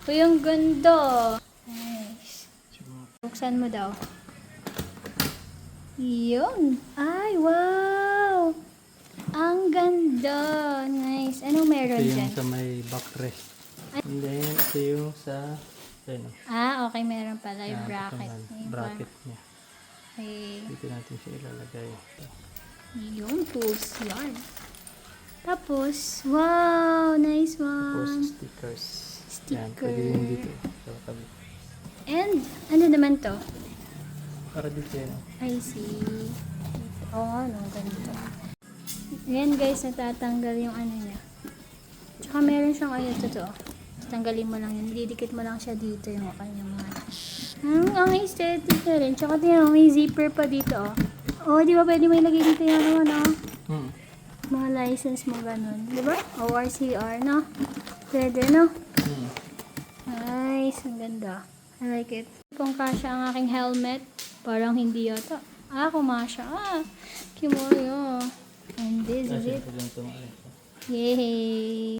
Uy, ang ganda. Nice. Buksan mo daw. Yun. Ay, wow. Ang ganda. Nice. Anong meron Ito yung dyan? sa may backrest. And then, ito yung sa... Ano, Okay. Meron pala yung bracket. bracket niya. Okay. Dito natin siya ilalagay. Yung tools yan. Tapos, wow. Nice Tapos, one. stickers. Sticker. Yan, pwede yung dito. Sa tabi. And, ano naman to? Para dito yan. I see. Ano, ganito. Ayan guys, natatanggal yung ano niya. Tsaka meron siyang ano, totoo. Tanggalin mo lang yun. Didikit mo lang siya dito yung kanyang mga. Ang aesthetic na rin. Tsaka tingnan, may zipper pa dito. Di ba pwede may lagay dito yung ano, mga license mo ganun. Di ba? ORCR, no? Pwede, no? Nice. Ang ganda. I like it. Kung kasya ang aking helmet, parang hindi yata. Kumasya. Kimoyo. And this is it. Yay!